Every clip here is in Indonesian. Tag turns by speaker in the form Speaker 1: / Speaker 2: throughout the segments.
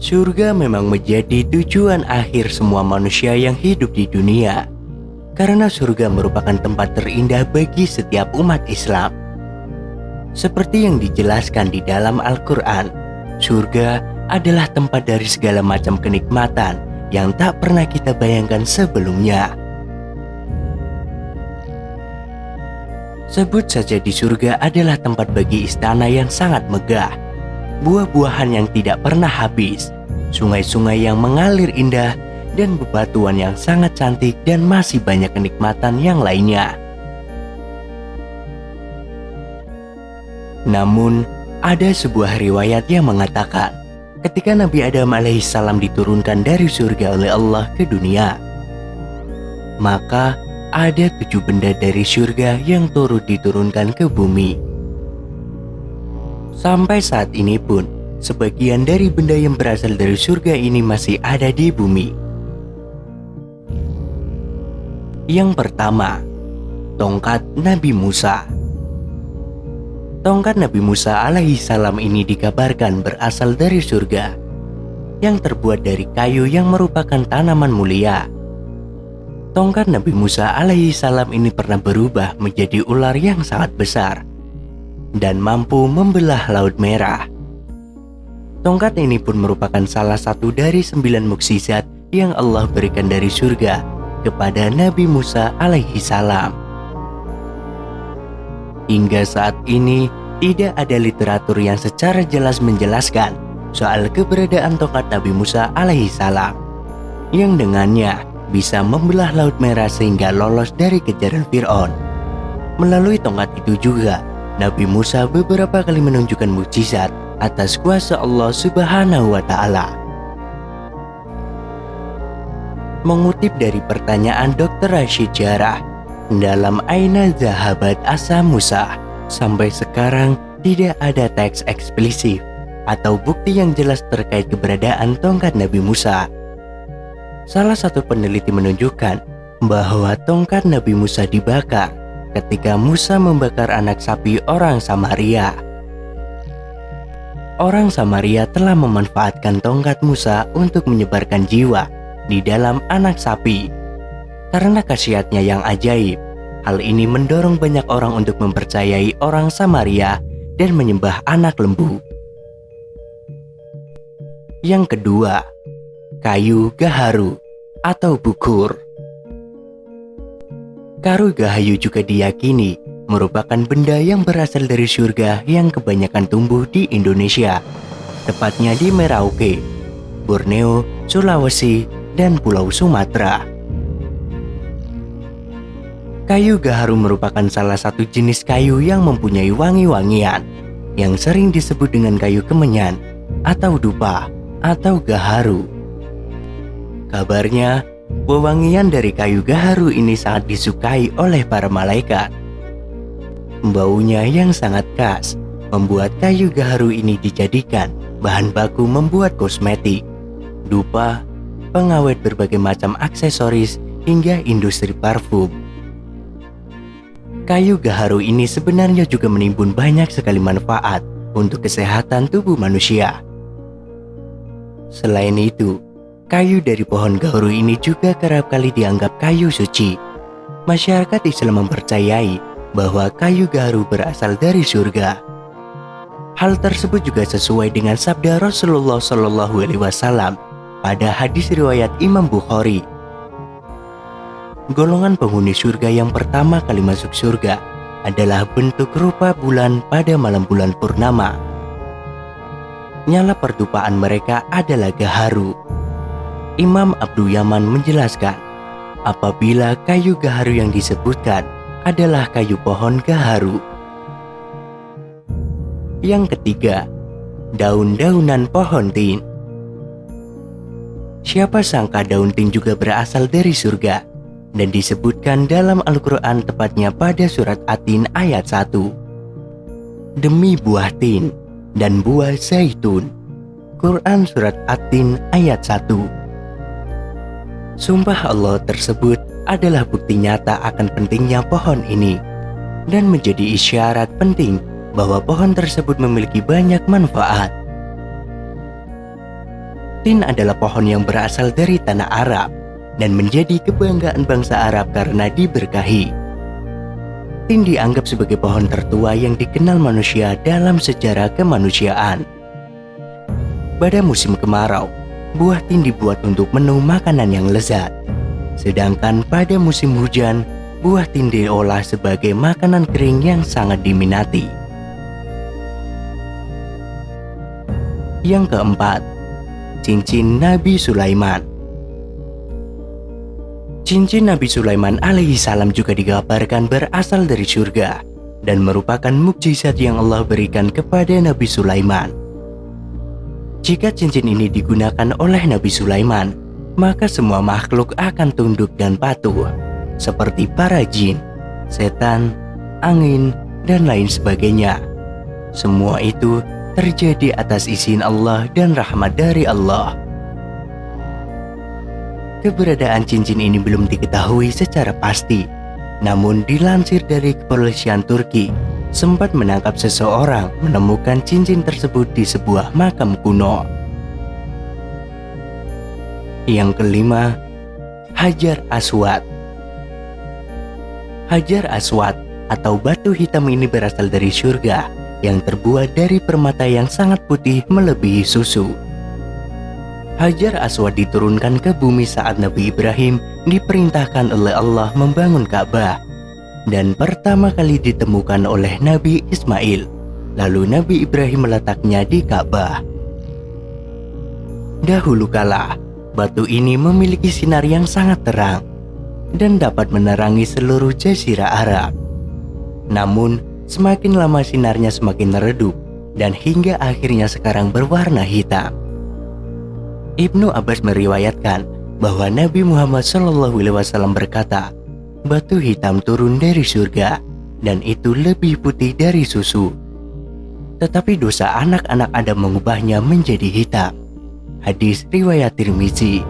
Speaker 1: Surga memang menjadi tujuan akhir semua manusia yang hidup di dunia, karena surga merupakan tempat terindah bagi setiap umat Islam. Seperti yang dijelaskan di dalam Al-Quran, surga adalah tempat dari segala macam kenikmatan yang tak pernah kita bayangkan sebelumnya. Sebut saja di surga adalah tempat bagi istana yang sangat megah, buah-buahan yang tidak pernah habis, sungai-sungai yang mengalir indah, dan bebatuan yang sangat cantik, dan masih banyak kenikmatan yang lainnya. Namun, ada sebuah riwayat yang mengatakan, ketika Nabi Adam alaihissalam diturunkan dari surga oleh Allah ke dunia, maka ada 7 benda dari surga yang turut diturunkan ke bumi. Sampai saat ini pun, sebagian dari benda yang berasal dari surga ini masih ada di bumi. Yang pertama, tongkat Nabi Musa. Tongkat Nabi Musa alaihissalam ini dikabarkan berasal dari surga, yang terbuat dari kayu yang merupakan tanaman mulia. Tongkat Nabi Musa alaihissalam ini pernah berubah menjadi ular yang sangat besar dan mampu membelah Laut Merah. Tongkat ini pun merupakan salah satu dari 9 mukjizat yang Allah berikan dari surga kepada Nabi Musa alaihissalam. Hingga saat ini tidak ada literatur yang secara jelas menjelaskan soal keberadaan tongkat Nabi Musa alaihissalam, yang dengannya bisa membelah Laut Merah sehingga lolos dari kejaran Fir'aun. Melalui tongkat itu juga, Nabi Musa beberapa kali menunjukkan mukjizat atas kuasa Allah Subhanahu wa Ta'ala. Mengutip dari pertanyaan Dr. Rashid Jarrah dalam Aina Zahabat Asa Musa, sampai sekarang tidak ada teks eksplisit atau bukti yang jelas terkait keberadaan tongkat Nabi Musa. Salah satu peneliti menunjukkan bahwa tongkat Nabi Musa dibakar ketika Musa membakar anak sapi orang Samaria. Orang Samaria telah memanfaatkan tongkat Musa untuk menyebarkan jiwa di dalam anak sapi. Karena khasiatnya yang ajaib, hal ini mendorong banyak orang untuk mempercayai orang Samaria dan menyembah anak lembu. Yang kedua, kayu gaharu atau bukur. Kayu gahayu juga diyakini merupakan benda yang berasal dari surga yang kebanyakan tumbuh di Indonesia, tepatnya di Merauke, Borneo, Sulawesi, dan Pulau Sumatera. Kayu gaharu merupakan salah satu jenis kayu yang mempunyai wangi-wangian yang sering disebut dengan kayu kemenyan atau dupa atau gaharu. Kabarnya, wewangian dari kayu gaharu ini sangat disukai oleh para malaikat. Baunya yang sangat khas membuat kayu gaharu ini dijadikan bahan baku membuat kosmetik, dupa, pengawet berbagai macam aksesoris, hingga industri parfum. Kayu gaharu ini sebenarnya juga menimbun banyak sekali manfaat untuk kesehatan tubuh manusia. Selain itu, kayu dari pohon gaharu ini juga kerap kali dianggap kayu suci. Masyarakat Islam mempercayai bahwa kayu gaharu berasal dari surga. Hal tersebut juga sesuai dengan sabda Rasulullah SAW pada hadis riwayat Imam Bukhari. Golongan penghuni surga yang pertama kali masuk surga adalah bentuk rupa bulan pada malam bulan purnama. Nyala pertupaan mereka adalah gaharu. Imam Abdul Yaman menjelaskan, apabila kayu gaharu yang disebutkan adalah kayu pohon gaharu. Yang ketiga, daun-daunan pohon tin. Siapa sangka daun tin juga berasal dari surga dan disebutkan dalam Al-Quran, tepatnya pada surat At-Tin ayat 1. Demi buah tin dan buah zaitun. Quran surat At-Tin ayat 1. Sumpah Allah tersebut adalah bukti nyata akan pentingnya pohon ini dan menjadi isyarat penting bahwa pohon tersebut memiliki banyak manfaat. Tin adalah pohon yang berasal dari tanah Arab dan menjadi kebanggaan bangsa Arab karena diberkahi. Tin dianggap sebagai pohon tertua yang dikenal manusia dalam sejarah kemanusiaan. Pada musim kemarau, buah tin dibuat untuk menu makanan yang lezat. Sedangkan pada musim hujan, buah tin diolah sebagai makanan kering yang sangat diminati. Yang keempat, cincin Nabi Sulaiman. Cincin Nabi Sulaiman alaihi salam juga dikabarkan berasal dari surga dan merupakan mukjizat yang Allah berikan kepada Nabi Sulaiman. Jika cincin ini digunakan oleh Nabi Sulaiman, maka semua makhluk akan tunduk dan patuh, seperti para jin, setan, angin, dan lain sebagainya. Semua itu terjadi atas izin Allah dan rahmat dari Allah. Keberadaan cincin ini belum diketahui secara pasti, namun dilansir dari kepolisian Turki, sempat menangkap seseorang menemukan cincin tersebut di sebuah makam kuno. Yang kelima, Hajar Aswad. Hajar Aswad atau batu hitam ini berasal dari surga yang terbuat dari permata yang sangat putih melebihi susu. Hajar Aswad diturunkan ke bumi saat Nabi Ibrahim diperintahkan oleh Allah membangun Ka'bah dan pertama kali ditemukan oleh Nabi Ismail. Lalu Nabi Ibrahim meletaknya di Ka'bah. Dahulu kala, batu ini memiliki sinar yang sangat terang dan dapat menerangi seluruh jazirah Arab. Namun, semakin lama sinarnya semakin redup dan hingga akhirnya sekarang berwarna hitam. Ibnu Abbas meriwayatkan bahwa Nabi Muhammad SAW berkata, batu hitam turun dari surga dan itu lebih putih dari susu. Tetapi dosa anak-anak Adam mengubahnya menjadi hitam. Hadis riwayat Tirmizi.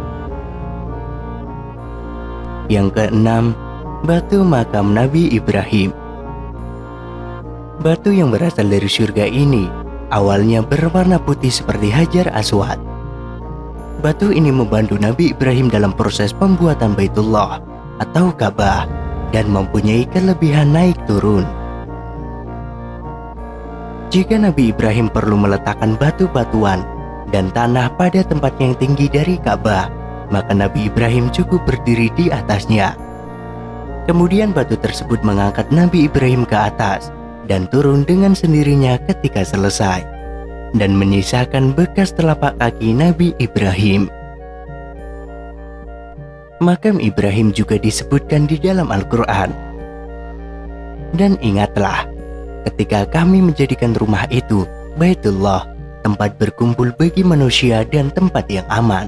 Speaker 1: Yang keenam, batu makam Nabi Ibrahim. Batu yang berasal dari surga ini awalnya berwarna putih seperti Hajar Aswad. Batu ini membantu Nabi Ibrahim dalam proses pembuatan Baitullah atau Ka'bah dan mempunyai kelebihan naik turun. Jika Nabi Ibrahim perlu meletakkan batu-batuan dan tanah pada tempat yang tinggi dari Ka'bah, maka Nabi Ibrahim cukup berdiri di atasnya. Kemudian batu tersebut mengangkat Nabi Ibrahim ke atas dan turun dengan sendirinya ketika selesai, dan menyisakan bekas telapak kaki Nabi Ibrahim. Makam Ibrahim juga disebutkan di dalam Al-Quran. Dan ingatlah, ketika kami menjadikan rumah itu Baitullah, tempat berkumpul bagi manusia dan tempat yang aman,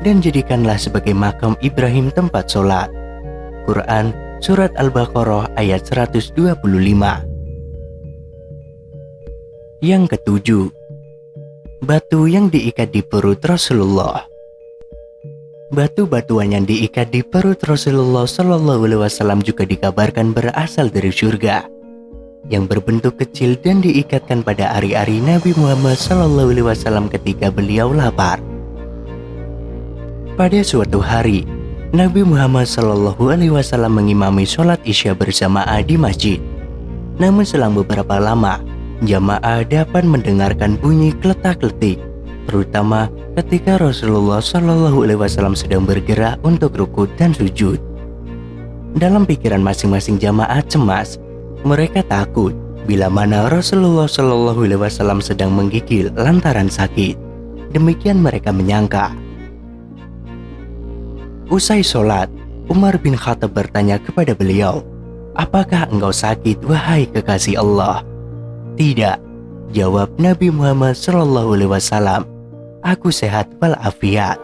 Speaker 1: dan jadikanlah sebagai makam Ibrahim tempat sholat. Quran Surat Al-Baqarah ayat 125. Yang ketujuh, batu yang diikat di perut Rasulullah. Batu-batuan yang diikat di perut Rasulullah SAW juga dikabarkan berasal dari surga, yang berbentuk kecil dan diikatkan pada ari-ari Nabi Muhammad SAW ketika beliau lapar. Pada suatu hari, Nabi Muhammad SAW mengimami sholat Isya berjamaah di masjid. Namun selang beberapa lama, jamaah dapat mendengarkan bunyi kletak-kletik, terutama ketika Rasulullah SAW sedang bergerak untuk rukuk dan sujud. Dalam pikiran masing-masing jamaah cemas, mereka takut bila mana Rasulullah SAW sedang menggigil lantaran sakit. Demikian mereka menyangka. Usai sholat, Umar bin Khattab bertanya kepada beliau, "Apakah engkau sakit, wahai kekasih Allah?" "Tidak," jawab Nabi Muhammad SAW. "Aku sehat walafiat."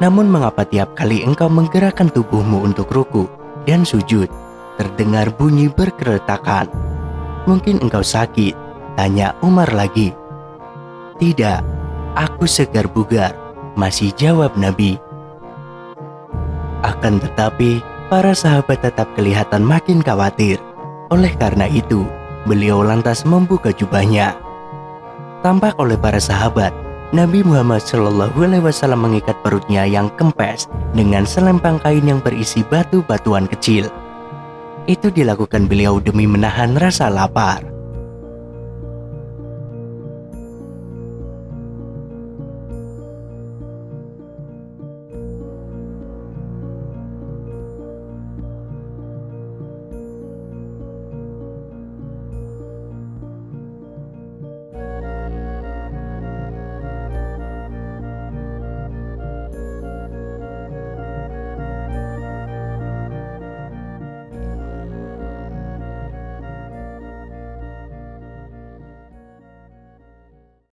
Speaker 1: "Namun mengapa tiap kali engkau menggerakkan tubuhmu untuk ruku dan sujud, terdengar bunyi berkeretakan? Mungkin engkau sakit?" tanya Umar lagi. "Tidak, aku segar bugar," masih jawab Nabi. Akan tetapi, para sahabat tetap kelihatan makin khawatir. Oleh karena itu, beliau lantas membuka jubahnya. Tampak oleh para sahabat Nabi Muhammad SAW mengikat perutnya yang kempes dengan selempang kain yang berisi batu-batuan kecil. Itu dilakukan beliau demi menahan rasa lapar.